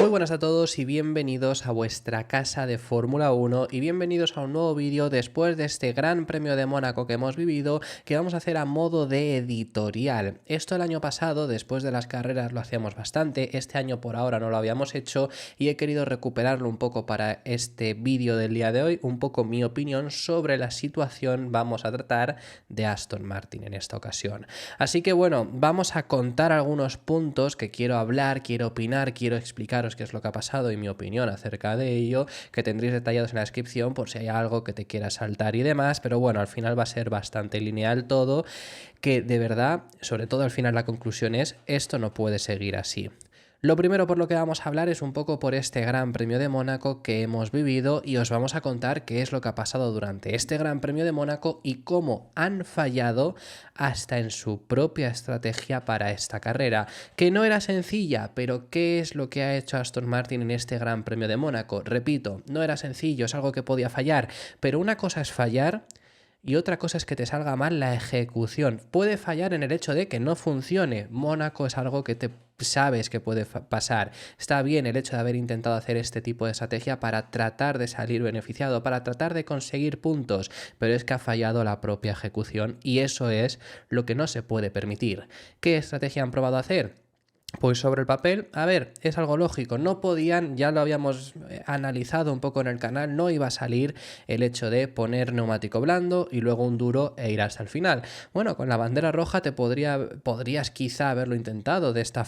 Muy buenas a todos y bienvenidos a vuestra casa de Fórmula 1 y bienvenidos a un nuevo vídeo después de este Gran Premio de Mónaco que hemos vivido, que vamos a hacer a modo de editorial. Esto el año pasado, después de las carreras, lo hacíamos bastante, este año por ahora no lo habíamos hecho y he querido recuperarlo un poco para este vídeo del día de hoy, un poco mi opinión sobre la situación vamos a tratar de Aston Martin en esta ocasión. Así que bueno, vamos a contar algunos puntos que quiero hablar, quiero opinar, quiero explicaros qué es lo que ha pasado y mi opinión acerca de ello, que tendréis detallados en la descripción por si hay algo que te quiera saltar y demás, pero bueno, al final va a ser bastante lineal todo, que de verdad, sobre todo al final la conclusión es, esto no puede seguir así. Lo primero por lo que vamos a hablar es un poco por este Gran Premio de Mónaco que hemos vivido y os vamos a contar qué es lo que ha pasado durante este Gran Premio de Mónaco y cómo han fallado hasta en su propia estrategia para esta carrera, que no era sencilla, pero ¿qué es lo que ha hecho Aston Martin en este Gran Premio de Mónaco? Repito, no era sencillo, es algo que podía fallar, pero una cosa es fallar y otra cosa es que te salga mal la ejecución. Puede fallar en el hecho de que no funcione. Mónaco es algo que te sabes que puede pasar. Está bien el hecho de haber intentado hacer este tipo de estrategia para tratar de salir beneficiado, para tratar de conseguir puntos, pero es que ha fallado la propia ejecución y eso es lo que no se puede permitir. ¿Qué estrategia han probado a hacer? Pues sobre el papel, a ver, es algo lógico, no podían, ya lo habíamos analizado un poco en el canal, no iba a salir el hecho de poner neumático blando y luego un duro e ir hasta el final. Bueno, con la bandera roja podrías quizá haberlo intentado de esta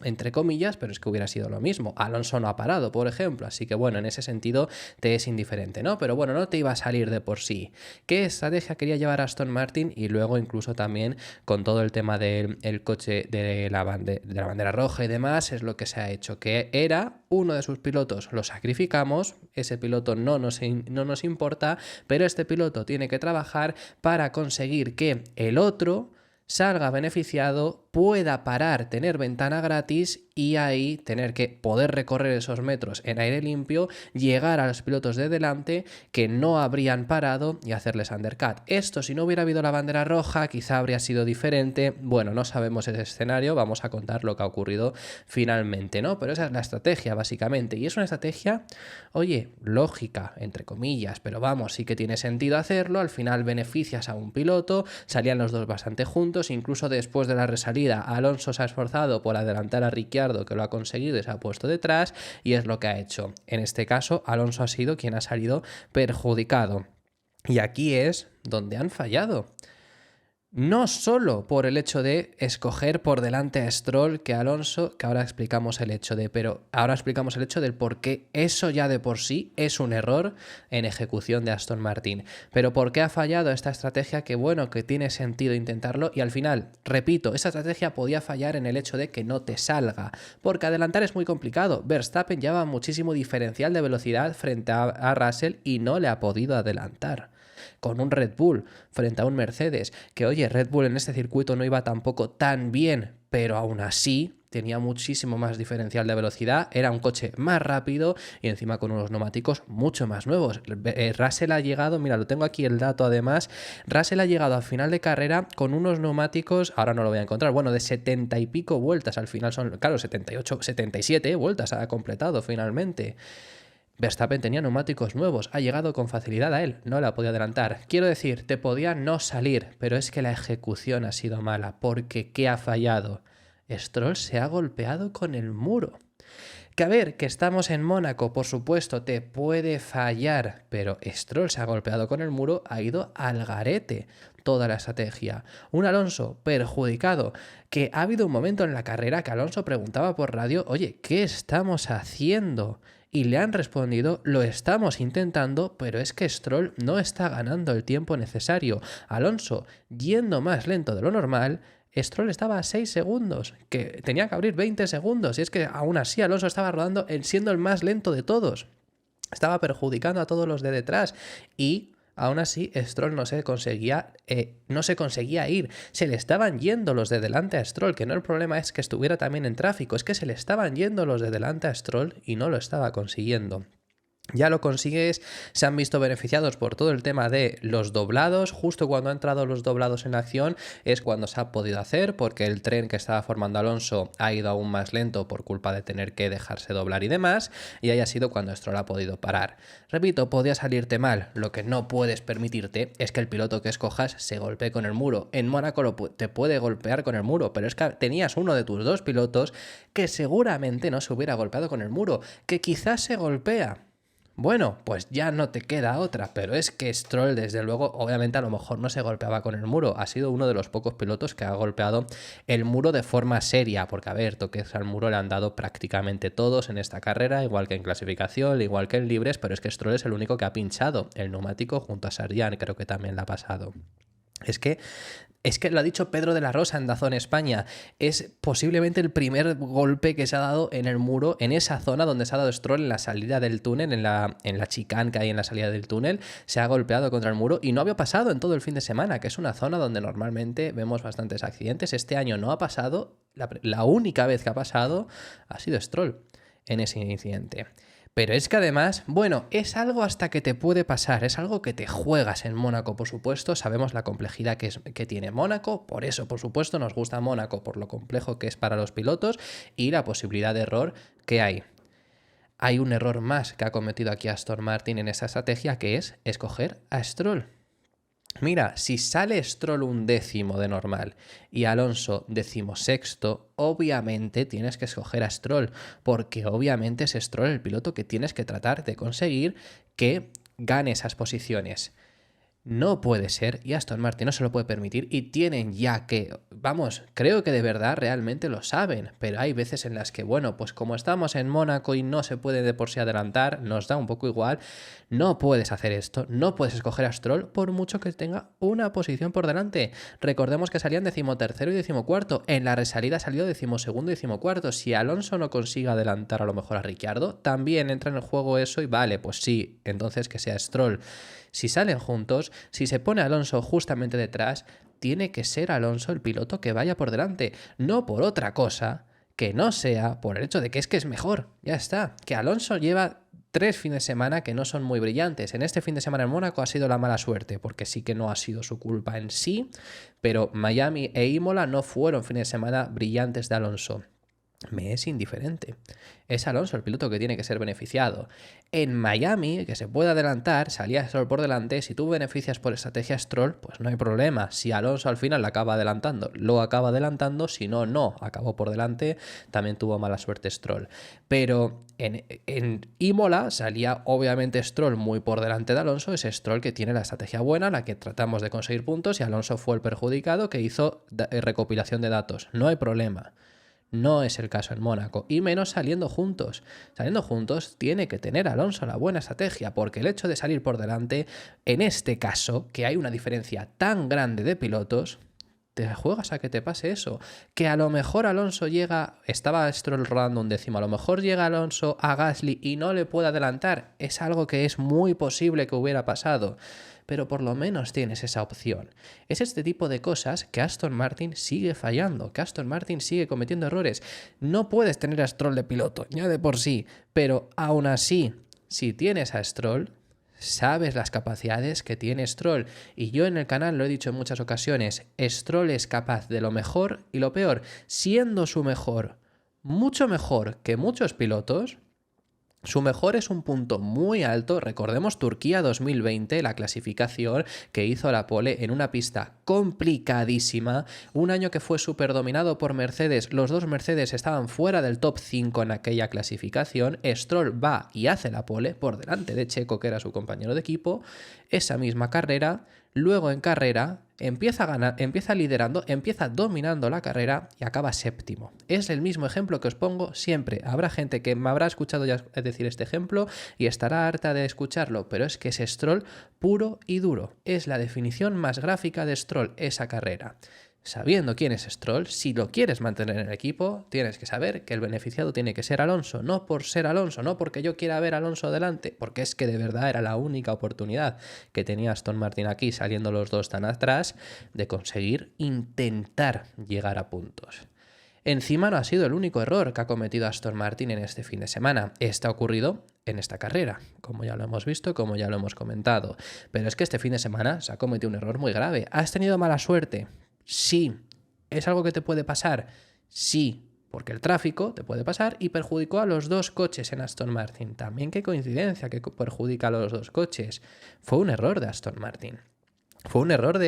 entre comillas, pero es que hubiera sido lo mismo. Alonso no ha parado, por ejemplo, así que bueno, en ese sentido te es indiferente, ¿no? Pero bueno, no te iba a salir de por sí. ¿Qué estrategia quería llevar Aston Martin? Y luego incluso también con todo el tema del coche de la bandera roja y demás, es lo que se ha hecho, que era uno de sus pilotos, lo sacrificamos, ese piloto no nos importa, pero este piloto tiene que trabajar para conseguir que el otro salga beneficiado, pueda parar, tener ventana gratis y ahí tener que poder recorrer esos metros en aire limpio, llegar a los pilotos de delante que no habrían parado y hacerles undercut. Esto, si no hubiera habido la bandera roja, quizá habría sido diferente. Bueno, no sabemos ese escenario, vamos a contar lo que ha ocurrido finalmente, ¿no? Pero esa es la estrategia, básicamente. Y es una estrategia, oye, lógica, entre comillas, pero vamos, sí que tiene sentido hacerlo. Al final beneficias a un piloto, salían los dos bastante juntos, incluso después de la resalida Alonso se ha esforzado por adelantar a Ricciardo, que lo ha conseguido y se ha puesto detrás, y es lo que ha hecho. En este caso, Alonso ha sido quien ha salido perjudicado. Y aquí es donde han fallado. No solo por el hecho de escoger por delante a Stroll que a Alonso, que ahora explicamos el hecho de, pero ahora explicamos el hecho del por qué eso ya de por sí es un error en ejecución de Aston Martin. Pero por qué ha fallado esta estrategia que bueno, que tiene sentido intentarlo y al final, repito, esa estrategia podía fallar en el hecho de que no te salga, porque adelantar es muy complicado. Verstappen lleva muchísimo diferencial de velocidad frente a Russell y no le ha podido adelantar. Con un Red Bull frente a un Mercedes, que oye, Red Bull en este circuito no iba tampoco tan bien, pero aún así tenía muchísimo más diferencial de velocidad, era un coche más rápido y encima con unos neumáticos mucho más nuevos. Russell ha llegado, mira, lo tengo aquí el dato además, Russell ha llegado al final de carrera con unos neumáticos, ahora no lo voy a encontrar, bueno, de 70 y pico vueltas, al final son, claro, 78, 77 vueltas ha completado finalmente. Verstappen tenía neumáticos nuevos, ha llegado con facilidad a él, no la podía adelantar. Quiero decir, te podía no salir, pero es que la ejecución ha sido mala, porque ¿qué ha fallado? Stroll se ha golpeado con el muro. Que a ver, que estamos en Mónaco, por supuesto, te puede fallar, pero Stroll se ha golpeado con el muro, ha ido al garete toda la estrategia. Un Alonso perjudicado, que ha habido un momento en la carrera que Alonso preguntaba por radio, oye, ¿qué estamos haciendo? Y le han respondido, lo estamos intentando, pero es que Stroll no está ganando el tiempo necesario. Alonso, yendo más lento de lo normal, Stroll estaba a 6 segundos, que tenía que abrir 20 segundos, y es que aún así Alonso estaba rodando siendo el más lento de todos. Estaba perjudicando a todos los de detrás y aún así Stroll no se conseguía ir. Se le estaban yendo los de delante a Stroll, que no el problema es que estuviera también en tráfico, es que se le estaban yendo los de delante a Stroll y no lo estaba consiguiendo. ya lo consigues, se han visto beneficiados por todo el tema de los doblados. Justo cuando han entrado los doblados en acción es cuando se ha podido hacer, porque el tren que estaba formando Alonso ha ido aún más lento por culpa de tener que dejarse doblar y demás, y ahí ha sido cuando Stroll ha podido parar. Repito, podía salirte mal. Lo que no puedes permitirte es que el piloto que escojas se golpee con el muro. En Mónaco te puede golpear con el muro, pero es que tenías uno de tus dos pilotos que seguramente no se hubiera golpeado con el muro, que quizás se golpea. Bueno, pues ya no te queda otra, pero es que Stroll, desde luego, obviamente a lo mejor no se golpeaba con el muro, ha sido uno de los pocos pilotos que ha golpeado el muro de forma seria, porque a ver, toques al muro le han dado prácticamente todos en esta carrera, igual que en clasificación, igual que en libres, pero es que Stroll es el único que ha pinchado el neumático junto a Sargent, creo que también le ha pasado. Es que lo ha dicho Pedro de la Rosa en DAZN España. Es posiblemente el primer golpe que se ha dado en el muro, en esa zona donde se ha dado Stroll en la salida del túnel, en la chicane que hay en la salida del túnel. Se ha golpeado contra el muro y no había pasado en todo el fin de semana, que es una zona donde normalmente vemos bastantes accidentes. Este año no ha pasado. La única vez que ha pasado ha sido Stroll en ese incidente. Pero es que además, bueno, es algo hasta que te puede pasar, es algo que te juegas en Mónaco, por supuesto, sabemos la complejidad que tiene Mónaco, por eso, por supuesto, nos gusta Mónaco, por lo complejo que es para los pilotos y la posibilidad de error que hay. Hay un error más que ha cometido aquí Aston Martin en esa estrategia, que es escoger a Stroll. Mira, si sale Stroll 1º de normal y Alonso 16º, obviamente tienes que escoger a Stroll, porque obviamente es Stroll el piloto que tienes que tratar de conseguir que gane esas posiciones. No puede ser, y Aston Martin no se lo puede permitir, y tienen ya que, vamos, creo que de verdad realmente lo saben, pero hay veces en las que, bueno, pues como estamos en Mónaco y no se puede de por sí adelantar, nos da un poco igual, no puedes hacer esto, no puedes escoger a Stroll por mucho que tenga una posición por delante. Recordemos que salían 13º y 14º, en la resalida salió 12º y 14º. Si Alonso no consigue adelantar a lo mejor a Ricciardo, también entra en el juego eso y vale, pues sí, entonces que sea Stroll. Si salen juntos, si se pone Alonso justamente detrás, tiene que ser Alonso el piloto que vaya por delante, no por otra cosa que no sea por el hecho de que es mejor. Ya está. Que Alonso lleva 3 fines de semana que no son muy brillantes. En este fin de semana en Mónaco ha sido la mala suerte, porque sí que no ha sido su culpa en sí, pero Miami e Imola no fueron fines de semana brillantes de Alonso. Me es indiferente. Es Alonso el piloto que tiene que ser beneficiado. En Miami, que se puede adelantar, salía Stroll por delante. Si tú beneficias por estrategia Stroll, pues no hay problema. Si Alonso al final lo acaba adelantando, lo acaba adelantando. Si no, no. Acabó por delante. También tuvo mala suerte Stroll. Pero en Imola salía obviamente Stroll muy por delante de Alonso. Es Stroll que tiene la estrategia buena, la que tratamos de conseguir puntos. Y Alonso fue el perjudicado que hizo recopilación de datos. No hay problema. No es el caso en Mónaco, y menos saliendo juntos. Saliendo juntos tiene que tener Alonso la buena estrategia, porque el hecho de salir por delante, en este caso, que hay una diferencia tan grande de pilotos, te juegas a que te pase eso. Que a lo mejor Alonso llega, estaba Stroll rodando 1º, a lo mejor llega Alonso a Gasly y no le puede adelantar. Es algo que es muy posible que hubiera pasado, pero por lo menos tienes esa opción. Es este tipo de cosas que Aston Martin sigue fallando, que Aston Martin sigue cometiendo errores. No puedes tener a Stroll de piloto, ya de por sí, pero aún así, si tienes a Stroll, sabes las capacidades que tiene Stroll. Y yo en el canal lo he dicho en muchas ocasiones, Stroll es capaz de lo mejor y lo peor, siendo su mejor mucho mejor que muchos pilotos. Su mejor es un punto muy alto. Recordemos Turquía 2020, la clasificación que hizo la pole en una pista complicadísima, un año que fue súper dominado por Mercedes. Los dos Mercedes estaban fuera del top 5 en aquella clasificación. Stroll va y hace la pole por delante de Checo, que era su compañero de equipo. Esa misma carrera, luego en carrera empieza liderando, empieza dominando la carrera y acaba 7º. Es el mismo ejemplo que os pongo siempre. Habrá gente que me habrá escuchado ya decir este ejemplo y estará harta de escucharlo, pero es que es Stroll puro y duro. Es la definición más gráfica de Stroll, esa carrera. Sabiendo quién es Stroll, si lo quieres mantener en el equipo, tienes que saber que el beneficiado tiene que ser Alonso, no por ser Alonso, no porque yo quiera ver a Alonso delante, porque es que de verdad era la única oportunidad que tenía Aston Martin aquí, saliendo los dos tan atrás, de conseguir intentar llegar a puntos. Encima no ha sido el único error que ha cometido Aston Martin en este fin de semana. Este ha ocurrido en esta carrera, como ya lo hemos visto, como ya lo hemos comentado. Pero es que este fin de semana se ha cometido un error muy grave. ¿Has tenido mala suerte? Sí. ¿Es algo que te puede pasar? Sí, porque el tráfico te puede pasar y perjudicó a los dos coches en Aston Martin. También qué coincidencia que perjudica a los dos coches. Fue un error de Aston Martin. Fue un error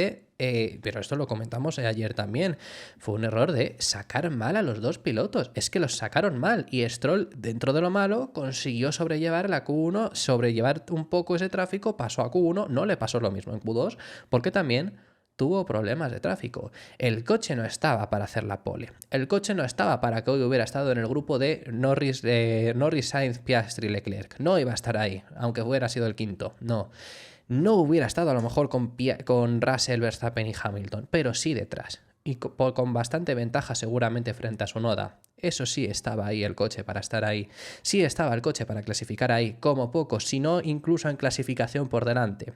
pero esto lo comentamos ayer también, fue un error de sacar mal a los dos pilotos. Es que los sacaron mal y Stroll, dentro de lo malo, consiguió sobrellevar la Q1, sobrellevar un poco ese tráfico, pasó a Q1, no le pasó lo mismo en Q2, porque también tuvo problemas de tráfico. El coche no estaba para hacer la pole. El coche no estaba para que hoy hubiera estado en el grupo de Norris, Sainz, Piastri, Leclerc. No iba a estar ahí, aunque hubiera sido el quinto. No hubiera estado a lo mejor con Russell, Verstappen y Hamilton, pero sí detrás. Y con bastante ventaja seguramente frente a Tsunoda. Eso sí estaba ahí el coche para estar ahí. Sí estaba el coche para clasificar ahí, como poco, si no incluso en clasificación por delante.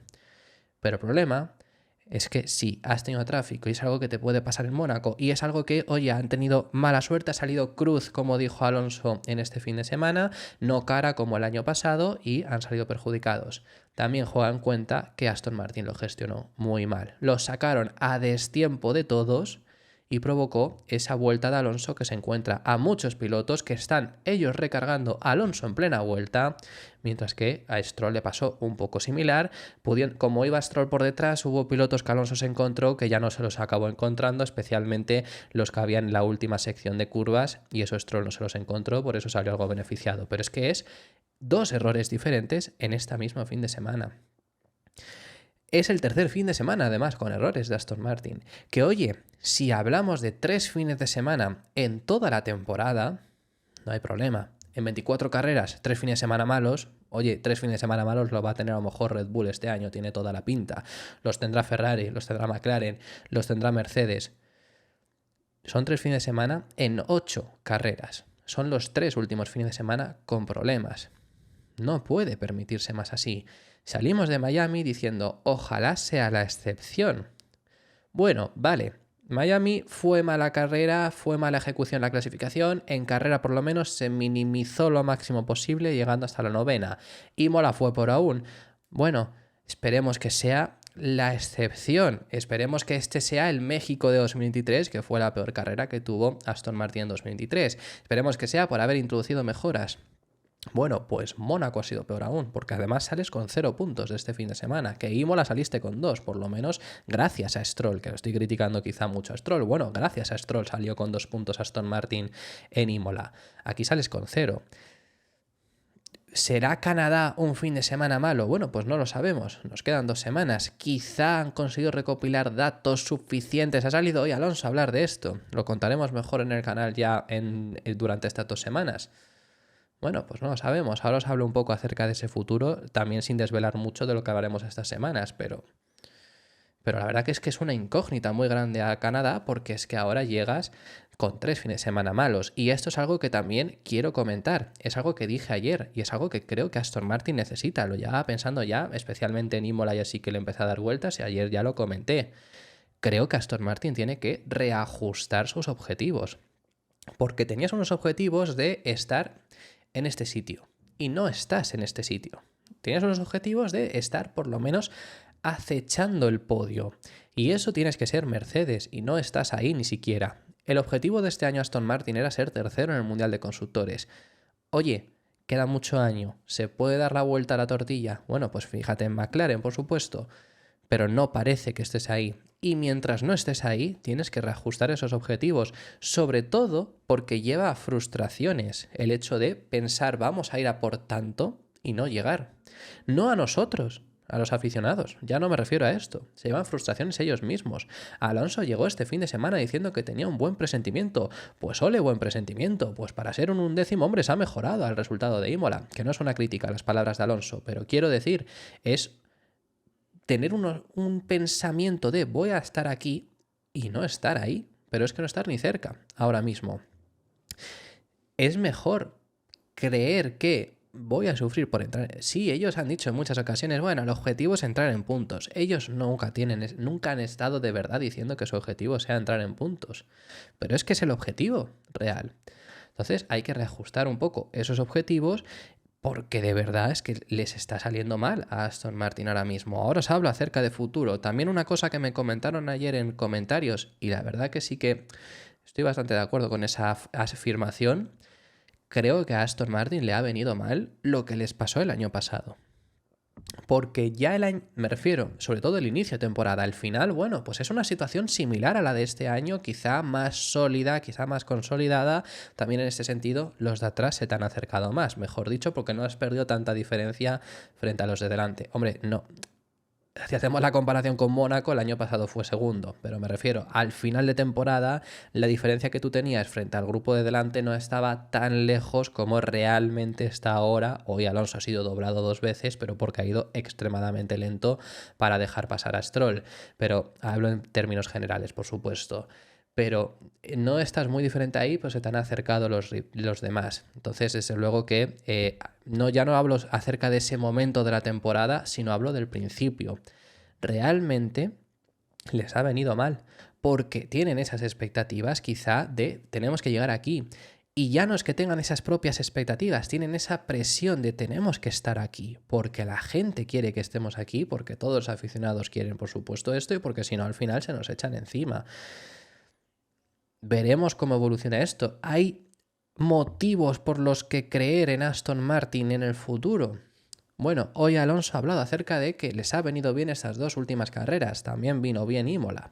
Pero el problema es que sí, has tenido tráfico y es algo que te puede pasar en Mónaco y es algo que, oye, han tenido mala suerte, ha salido cruz, como dijo Alonso en este fin de semana, no cara como el año pasado y han salido perjudicados. También juega en cuenta que Aston Martin lo gestionó muy mal. Lo sacaron a destiempo de todos y provocó esa vuelta de Alonso que se encuentra a muchos pilotos que están ellos recargando a Alonso en plena vuelta, mientras que a Stroll le pasó un poco similar. Como iba Stroll por detrás, hubo pilotos que Alonso se encontró que ya no se los acabó encontrando, especialmente los que habían en la última sección de curvas, y eso Stroll no se los encontró, por eso salió algo beneficiado. Pero es que es dos errores diferentes en esta misma fin de semana. Es el tercer fin de semana, además, con errores de Aston Martin. Que oye, si hablamos de 3 fines de semana en toda la temporada, no hay problema. En 24 carreras, 3 fines de semana malos. Oye, 3 fines de semana malos lo va a tener a lo mejor Red Bull este año, tiene toda la pinta. Los tendrá Ferrari, los tendrá McLaren, los tendrá Mercedes. Son 3 fines de semana en 8 carreras. Son los 3 últimos fines de semana con problemas. No puede permitirse más así. Salimos de Miami diciendo, ojalá sea la excepción. Bueno, vale. Miami fue mala carrera, fue mala ejecución la clasificación, en carrera por lo menos se minimizó lo máximo posible llegando hasta la 9ª. Imola fue por aún. Bueno, esperemos que sea la excepción. Esperemos que este sea el México de 2023, que fue la peor carrera que tuvo Aston Martin en 2023. Esperemos que sea por haber introducido mejoras. Bueno, pues Mónaco ha sido peor aún, porque además sales con 0 puntos de este fin de semana, que Imola saliste con 2, por lo menos gracias a Stroll, que lo estoy criticando quizá mucho a Stroll. Bueno, gracias a Stroll salió con 2 puntos Aston Martin en Imola. Aquí sales con 0. ¿Será Canadá un fin de semana malo? Bueno, pues no lo sabemos. Nos quedan 2 semanas. Quizá han conseguido recopilar datos suficientes. Ha salido hoy Alonso a hablar de esto. Lo contaremos mejor en el canal ya durante estas 2 semanas. Bueno, pues no lo sabemos. Ahora os hablo un poco acerca de ese futuro, también sin desvelar mucho de lo que hablaremos estas semanas, pero la verdad que es una incógnita muy grande a Canadá, porque es que ahora llegas con 3 fines de semana malos. Y esto es algo que también quiero comentar. Es algo que dije ayer y es algo que creo que Aston Martin necesita. Lo llevaba pensando ya, especialmente en Imola, y así que le empecé a dar vueltas y ayer ya lo comenté. Creo que Aston Martin tiene que reajustar sus objetivos. Porque tenías unos objetivos de estar en este sitio y no estás en este sitio. Tienes unos objetivos de estar por lo menos acechando el podio y eso tienes que ser Mercedes y no estás ahí ni siquiera. El objetivo de este año Aston Martin era ser tercero en el Mundial de Constructores. Oye, queda mucho año, ¿se puede dar la vuelta a la tortilla? Bueno, pues fíjate en McLaren, por supuesto, pero no parece que estés ahí. Y mientras no estés ahí, tienes que reajustar esos objetivos, sobre todo porque lleva a frustraciones el hecho de pensar vamos a ir a por tanto y no llegar. No a nosotros, a los aficionados, ya no me refiero a esto, se llevan frustraciones ellos mismos. Alonso llegó este fin de semana diciendo que tenía un buen presentimiento. Pues ole, buen presentimiento, pues para ser un 11º, hombre, se ha mejorado al resultado de Imola, que no es una crítica a las palabras de Alonso, pero quiero decir, es tener un pensamiento de voy a estar aquí y no estar ahí, pero es que no estar ni cerca ahora mismo. Es mejor creer que voy a sufrir por entrar. Sí, ellos han dicho en muchas ocasiones, bueno, el objetivo es entrar en puntos. Ellos nunca han estado de verdad diciendo que su objetivo sea entrar en puntos. Pero es que es el objetivo real. Entonces hay que reajustar un poco esos objetivos porque de verdad es que les está saliendo mal a Aston Martin ahora mismo. Ahora os hablo acerca de futuro. También una cosa que me comentaron ayer en comentarios, y la verdad que sí que estoy bastante de acuerdo con esa afirmación, creo que a Aston Martin le ha venido mal lo que les pasó el año pasado. Porque ya el año, me refiero, sobre todo el inicio de temporada, al final, bueno, pues es una situación similar a la de este año, quizá más sólida, quizá más consolidada. También en este sentido, los de atrás se te han acercado más, mejor dicho, porque no has perdido tanta diferencia frente a los de delante. Hombre, no, si hacemos la comparación con Mónaco, el año pasado fue segundo, pero me refiero, al final de temporada, la diferencia que tú tenías frente al grupo de delante no estaba tan lejos como realmente está ahora. Hoy Alonso ha sido doblado 2 veces, pero porque ha ido extremadamente lento para dejar pasar a Stroll. Pero hablo en términos generales, por supuesto. Pero no estás muy diferente ahí, pues se te han acercado los demás. Entonces, desde luego que no, ya no hablo acerca de ese momento de la temporada, sino hablo del principio. Realmente les ha venido mal, porque tienen esas expectativas quizá de tenemos que llegar aquí. Y ya no es que tengan esas propias expectativas, tienen esa presión de tenemos que estar aquí, porque la gente quiere que estemos aquí, porque todos los aficionados quieren, por supuesto, esto, y porque si no, al final se nos echan encima. Veremos cómo evoluciona esto. ¿Hay motivos por los que creer en Aston Martin en el futuro? Bueno, hoy Alonso ha hablado acerca de que les ha venido bien estas 2 últimas carreras. También vino bien Imola.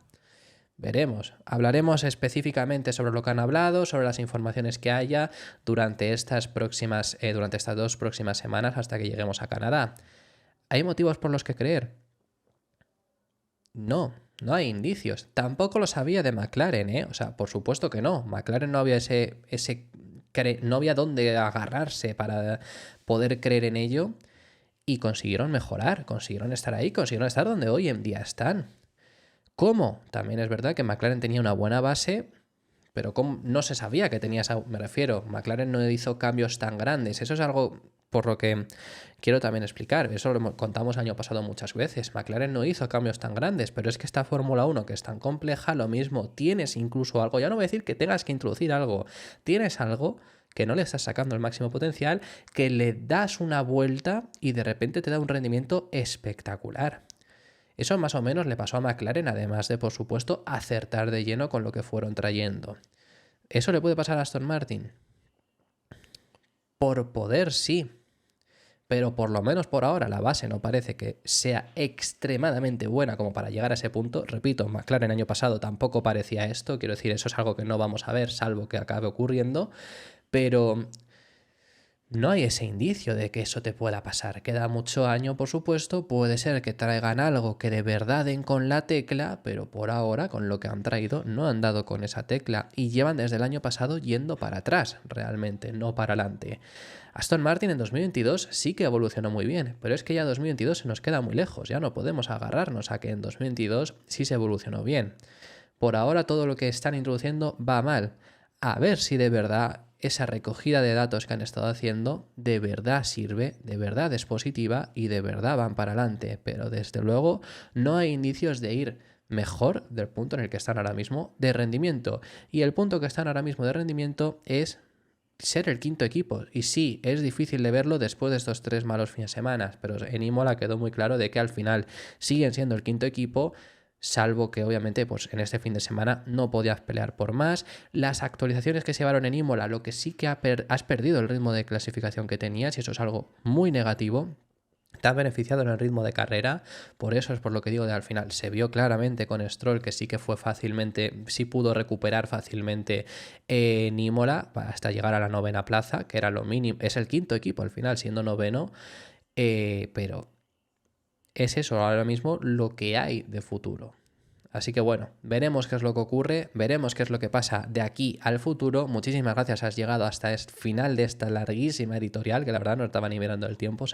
Veremos. Hablaremos específicamente sobre lo que han hablado, sobre las informaciones que haya durante estas 2 próximas semanas hasta que lleguemos a Canadá. ¿Hay motivos por los que creer? No, no hay indicios. Tampoco lo sabía de McLaren, ¿eh? O sea, por supuesto que no. McLaren no había no había dónde agarrarse para poder creer en ello y consiguieron mejorar, consiguieron estar ahí, consiguieron estar donde hoy en día están. ¿Cómo? También es verdad que McLaren tenía una buena base, pero no se sabía que tenía esa, me refiero, McLaren no hizo cambios tan grandes. Eso es algo por lo que quiero también explicar. Eso lo contamos el año pasado muchas veces. McLaren no hizo cambios tan grandes, pero es que esta Fórmula 1 que es tan compleja, lo mismo, tienes incluso algo, ya no voy a decir que tengas que introducir algo, tienes algo que no le estás sacando el máximo potencial, que le das una vuelta y de repente te da un rendimiento espectacular. Eso más o menos le pasó a McLaren, además de, por supuesto, acertar de lleno con lo que fueron trayendo. ¿Eso le puede pasar a Aston Martin? Por poder, sí. Pero por lo menos por ahora la base no parece que sea extremadamente buena como para llegar a ese punto. Repito, McLaren el año pasado tampoco parecía esto. Quiero decir, eso es algo que no vamos a ver, salvo que acabe ocurriendo. Pero no hay ese indicio de que eso te pueda pasar. Queda mucho año, por supuesto. Puede ser que traigan algo que de verdad den con la tecla, pero por ahora, con lo que han traído, no han dado con esa tecla. Y llevan desde el año pasado yendo para atrás, realmente, no para adelante. Aston Martin en 2022 sí que evolucionó muy bien, pero es que ya 2022 se nos queda muy lejos. Ya no podemos agarrarnos a que en 2022 sí se evolucionó bien. Por ahora todo lo que están introduciendo va mal. A ver si de verdad esa recogida de datos que han estado haciendo de verdad sirve, de verdad es positiva y de verdad van para adelante. Pero desde luego no hay indicios de ir mejor del punto en el que están ahora mismo de rendimiento. Y el punto que están ahora mismo de rendimiento es ser el quinto equipo. Y sí, es difícil de verlo después de estos 3 malos fines de semana, pero en Imola quedó muy claro de que al final siguen siendo el quinto equipo, salvo que obviamente pues en este fin de semana no podías pelear por más. Las actualizaciones que se llevaron en Imola, lo que sí que has perdido el ritmo de clasificación que tenías, y eso es algo muy negativo. Te ha beneficiado en el ritmo de carrera, por eso es por lo que digo de al final. Se vio claramente con Stroll que sí que fue fácilmente, sí pudo recuperar fácilmente en Imola hasta llegar a la 9ª plaza, que era lo mínimo. Es el quinto equipo al final, siendo noveno, pero es eso ahora mismo lo que hay de futuro. Así que bueno, veremos qué es lo que ocurre, veremos qué es lo que pasa de aquí al futuro. Muchísimas gracias, has llegado hasta el final de esta larguísima editorial, que la verdad no estaba ni mirando el tiempo,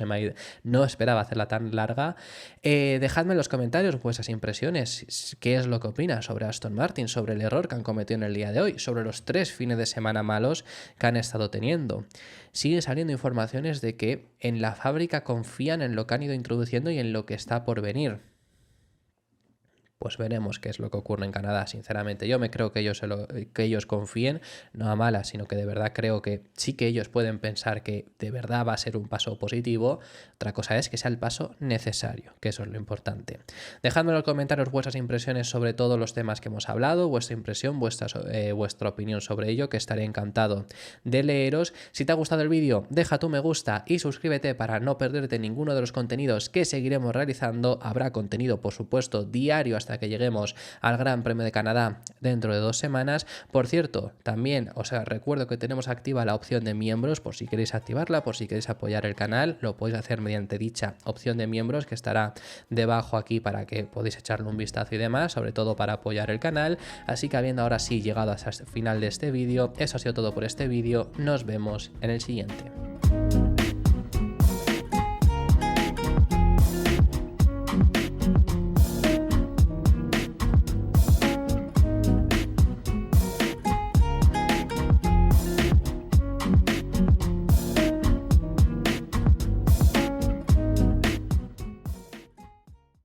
no esperaba hacerla tan larga. Dejadme en los comentarios vuestras impresiones, qué es lo que opinas sobre Aston Martin, sobre el error que han cometido en el día de hoy, sobre los 3 fines de semana malos que han estado teniendo. Siguen saliendo informaciones de que en la fábrica confían en lo que han ido introduciendo y en lo que está por venir. pues veremos qué es lo que ocurre en Canadá. Sinceramente, yo me creo que ellos confíen, no a malas, sino que de verdad creo que sí que ellos pueden pensar que de verdad va a ser un paso positivo. Otra cosa es que sea el paso necesario, que eso es lo importante. Dejadme en los comentarios vuestras impresiones sobre todos los temas que hemos hablado, vuestra impresión, vuestra opinión sobre ello, que estaré encantado de leeros. Si te ha gustado el vídeo, deja tu me gusta y suscríbete para no perderte ninguno de los contenidos que seguiremos realizando. Habrá contenido, por supuesto, diario hasta que lleguemos al Gran Premio de Canadá dentro de 2 semanas. Por cierto, también os recuerdo que tenemos activa la opción de miembros, por si queréis activarla, por si queréis apoyar el canal, lo podéis hacer mediante dicha opción de miembros que estará debajo aquí para que podáis echarle un vistazo y demás, sobre todo para apoyar el canal. Así que habiendo ahora sí llegado hasta el final de este vídeo, eso ha sido todo por este vídeo, nos vemos en el siguiente.